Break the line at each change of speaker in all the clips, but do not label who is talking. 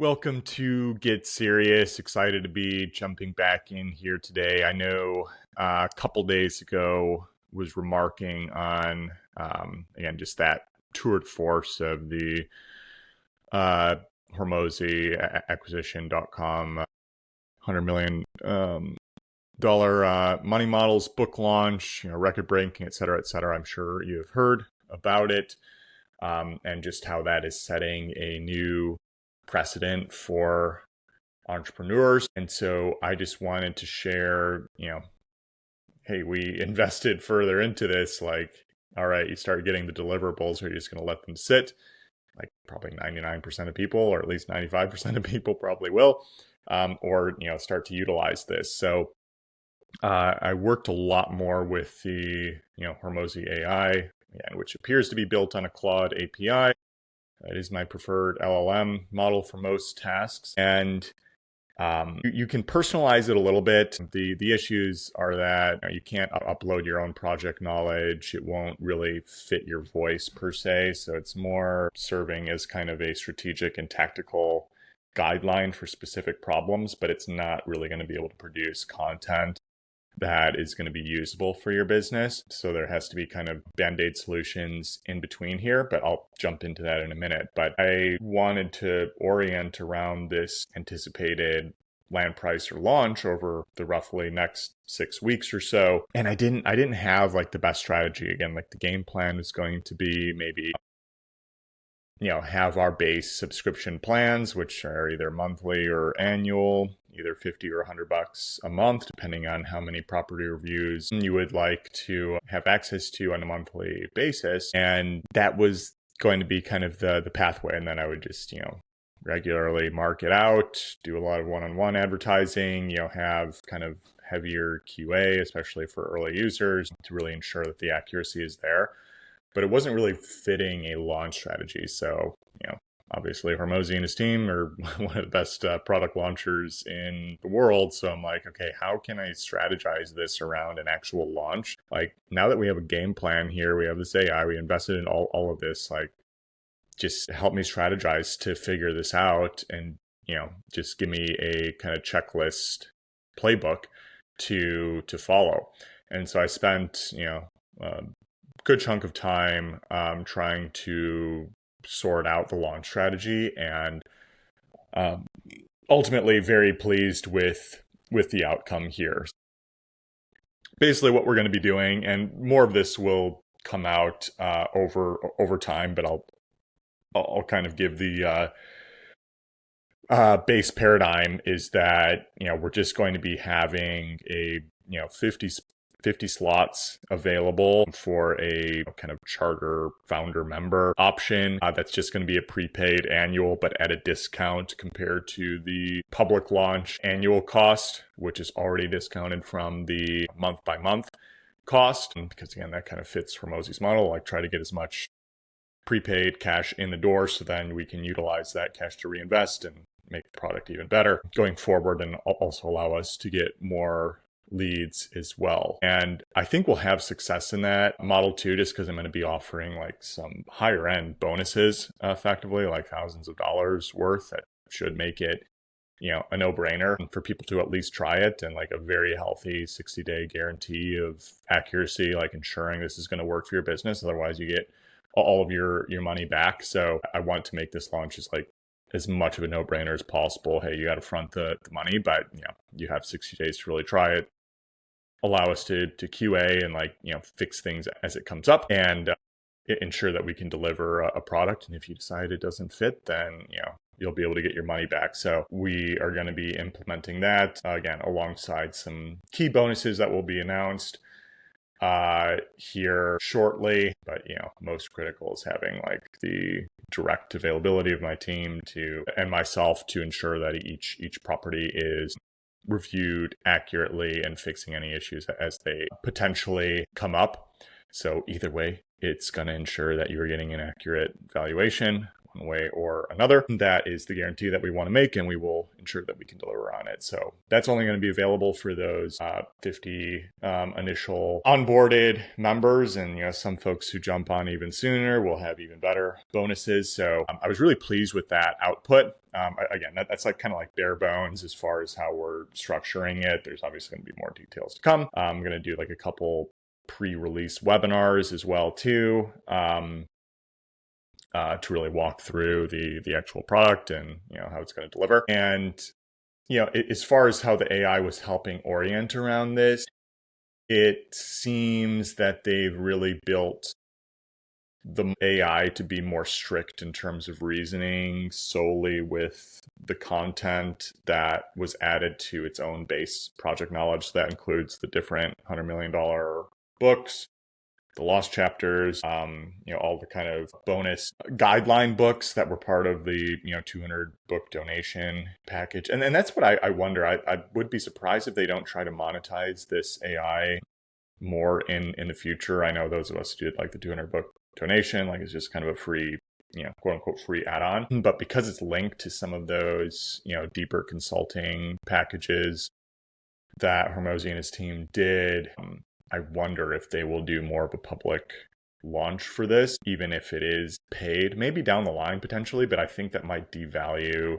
Welcome to Get Serious. Excited to be jumping back in here today. I know a couple days ago was remarking on, again, just that tour de force of the Hormozi acquisition.com $100 million money models book launch, record breaking, et cetera, et cetera. I'm sure you have heard about it, and just how that is setting a new precedent for entrepreneurs. And so I just wanted to share, hey, we invested further into this. Like, all right, you start getting the deliverables, or you're just going to let them sit. Like probably 99% of people, or at least 95% of people probably will, or, start to utilize this. So I worked a lot more with the, Hormozi AI, which appears to be built on a Claude API. It is my preferred LLM model for most tasks. And you can personalize it a little bit. The issues are that you can't upload your own project knowledge. It won't really fit your voice per se. So it's more serving as kind of a strategic and tactical guideline for specific problems, but it's not really going to be able to produce content that is going to be usable for your business. So there has to be kind of band-aid solutions in between here, but I'll jump into that in a minute. But I wanted to orient around this anticipated Landpricer launch over the roughly next 6 weeks or so. And I didn't have like the best strategy. Again, like the game plan is going to be maybe have our base subscription plans, which are either monthly or annual, either 50 or $100 a month, depending on how many property reviews you would like to have access to on a monthly basis. And that was going to be kind of the pathway. And then I would just, regularly mark it out, do a lot of one-on-one advertising, have kind of heavier QA, especially for early users, to really ensure that the accuracy is there. But it wasn't really fitting a launch strategy. So, obviously Hormozi and his team are one of the best product launchers in the world. So I'm like, okay, how can I strategize this around an actual launch? Like, now that we have a game plan here, we have this AI, we invested in all of this, like, just help me strategize to figure this out, and, just give me a kind of checklist playbook to follow. And so I spent, good chunk of time trying to sort out the launch strategy, and ultimately very pleased with the outcome here. Basically what we're going to be doing, and more of this will come out over time, but I'll kind of give the base paradigm is that, we're just going to be having a 50 slots available for a kind of charter founder member option. That's just going to be a prepaid annual, but at a discount compared to the public launch annual cost, which is already discounted from the month by month cost. Because again, that kind of fits Hormozi's model, like try to get as much prepaid cash in the door, so then we can utilize that cash to reinvest and make the product even better going forward, and also allow us to get more leads as well. And I think we'll have success in that model too, just because I'm going to be offering like some higher end bonuses, effectively like thousands of dollars worth, that should make it, a no-brainer for people to at least try it, and like a very healthy 60-day guarantee of accuracy, like ensuring this is going to work for your business. Otherwise you get all of your money back. So I want to make this launch as much of a no-brainer as possible. Hey, you got to front the money, but you have 60 days to really try it. Allow us to QA and fix things as it comes up, and ensure that we can deliver a product. And if you decide it doesn't fit, then you'll be able to get your money back. So we are going to be implementing that again alongside some key bonuses that will be announced here shortly. But most critical is having like the direct availability of my team and myself to ensure that each property is reviewed accurately and fixing any issues as they potentially come up. So either way, it's going to ensure that you're getting an accurate valuation, one way or another. That is the guarantee that we want to make, and we will ensure that we can deliver on it. So that's only going to be available for those 50 initial onboarded members, and some folks who jump on even sooner will have even better bonuses. So I was really pleased with that output. Again, that's like kind of like bare bones as far as how we're structuring it. There's obviously going to be more details to come. I'm going to do like a couple pre-release webinars as well too, to really walk through the actual product and how it's going to deliver. And as far as how the AI was helping orient around this, it seems that they've really built the AI to be more strict in terms of reasoning solely with the content that was added to its own base project knowledge. So that includes the different $100 million books, the lost chapters, all the kind of bonus guideline books that were part of the 200 book donation package. And that's what I wonder. I would be surprised if they don't try to monetize this AI more in the future. I know those of us who did like the 200 book donation, like it's just kind of a free, quote unquote free add-on. But because it's linked to some of those, deeper consulting packages that Hormozi and his team did, I wonder if they will do more of a public launch for this, even if it is paid, maybe down the line potentially, but I think that might devalue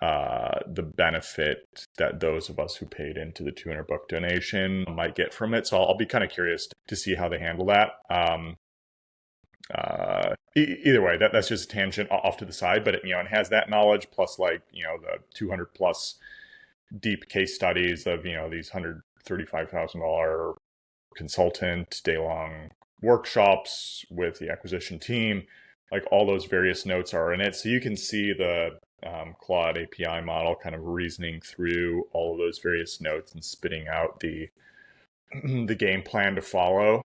the benefit that those of us who paid into the 200 book donation might get from it. So I'll be kind of curious to see how they handle that. Either way, that's just a tangent off to the side, but it has that knowledge plus the 200 plus deep case studies of these $135,000 consultant day-long workshops with the acquisition team. Like all those various notes are in it, so you can see the Claude API model kind of reasoning through all of those various notes and spitting out the game plan to follow.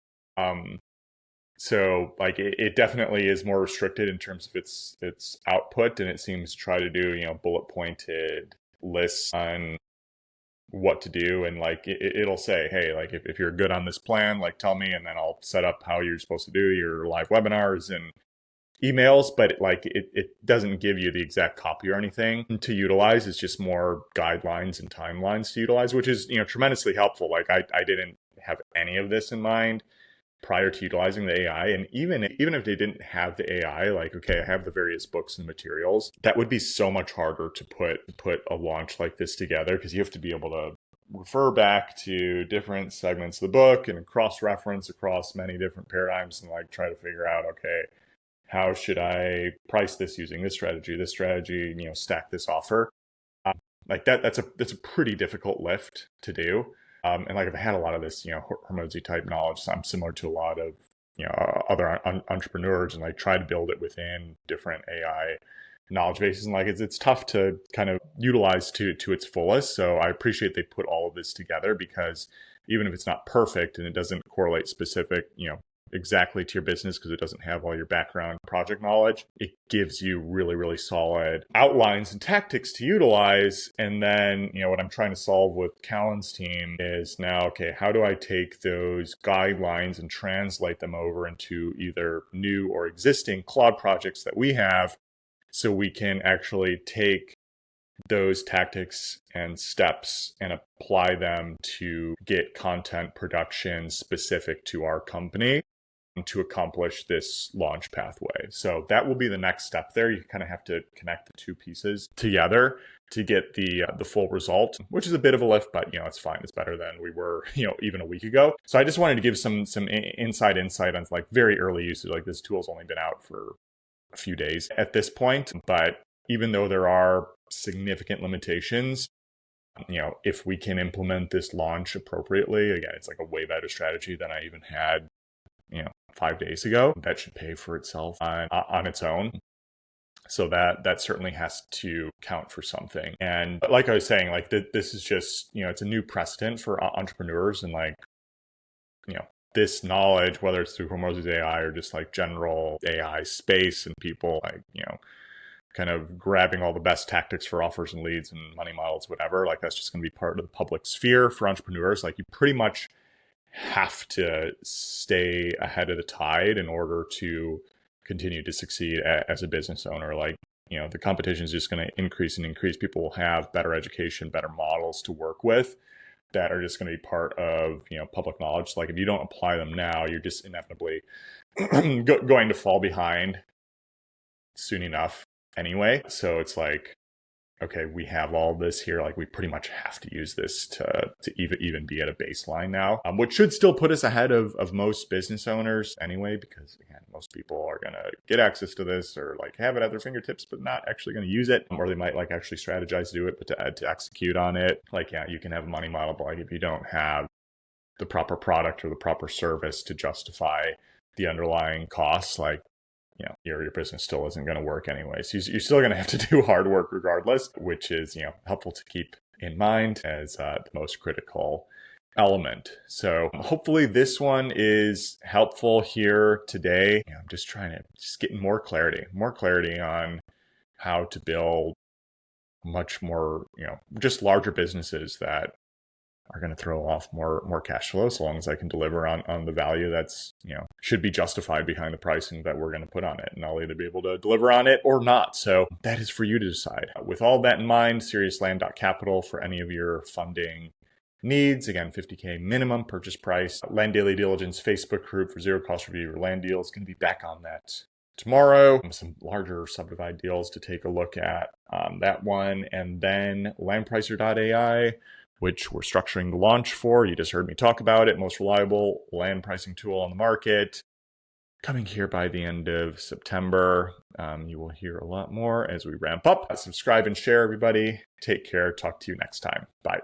So like it definitely is more restricted in terms of its output, and it seems to try to do bullet pointed lists on what to do, and like it'll say, hey, like if you're good on this plan, like tell me, and then I'll set up how you're supposed to do your live webinars and emails. But it doesn't give you the exact copy or anything to utilize. It's just more guidelines and timelines to utilize, which is tremendously helpful. Like I didn't have any of this in mind prior to utilizing the AI. And even if they didn't have the AI, like, okay, I have the various books and materials, that would be so much harder to put a launch like this together, because you have to be able to refer back to different segments of the book and cross-reference across many different paradigms and like try to figure out, okay, how should I price this using this strategy, stack this offer. Like that's a pretty difficult lift to do. And like I've had a lot of this, Hormozi type knowledge. So I'm similar to a lot of, other entrepreneurs, and like try to build it within different AI knowledge bases. And like it's tough to kind of utilize to its fullest. So I appreciate they put all of this together, because even if it's not perfect and it doesn't correlate specific, exactly to your business, because it doesn't have all your background project knowledge, it gives you really, really solid outlines and tactics to utilize. And then, what I'm trying to solve with Callan's team is now, okay, how do I take those guidelines and translate them over into either new or existing Claude projects that we have, so we can actually take those tactics and steps and apply them to get content production specific to our company to accomplish this launch pathway. So that will be the next step there. You kind of have to connect the two pieces together to get the full result, which is a bit of a lift, but it's fine. It's better than we were, even a week ago. So I just wanted to give some inside insight on like very early usage. Like this tool's only been out for a few days at this point, but even though there are significant limitations, if we can implement this launch appropriately, again, it's like a way better strategy than I even had, 5 days ago. That should pay for itself on its own. So that certainly has to count for something. And like I was saying, like this is just, it's a new precedent for entrepreneurs, and like, this knowledge, whether it's through Hormozi's AI or just like general AI space and people like, kind of grabbing all the best tactics for offers and leads and money models, whatever, like that's just going to be part of the public sphere for entrepreneurs. Like you pretty much have to stay ahead of the tide in order to continue to succeed as a business owner. Like, the competition is just going to increase and increase. People will have better education, better models to work with that are just going to be part of, public knowledge. Like if you don't apply them now, you're just inevitably going to fall behind soon enough anyway. So it's like, okay, we have all this here. Like we pretty much have to use this to even be at a baseline now, which should still put us ahead of most business owners anyway, because again, most people are going to get access to this or like have it at their fingertips, but not actually going to use it. Or they might like actually strategize to do it, but to execute on it, like, yeah, you can have a money model, but like if you don't have the proper product or the proper service to justify the underlying costs, like, your business still isn't going to work anyway. So you're still going to have to do hard work regardless, which is, helpful to keep in mind as the most critical element. So hopefully this one is helpful here today. I'm just getting more clarity on how to build much more, just larger businesses that are going to throw off more cash flow, so long as I can deliver on the value that's, should be justified behind the pricing that we're going to put on it. And I'll either be able to deliver on it or not. So that is for you to decide. With all that in mind, seriousland.capital for any of your funding needs. Again, $50K minimum purchase price. Land Daily Diligence Facebook group for zero cost review or land deals. Going to be back on that tomorrow. Some larger subdivide deals to take a look at that one. And then Landpricer.ai, which we're structuring the launch for. You just heard me talk about it. Most reliable land pricing tool on the market. Coming here by the end of September. You will hear a lot more as we ramp up. Subscribe and share, everybody. Take care. Talk to you next time. Bye.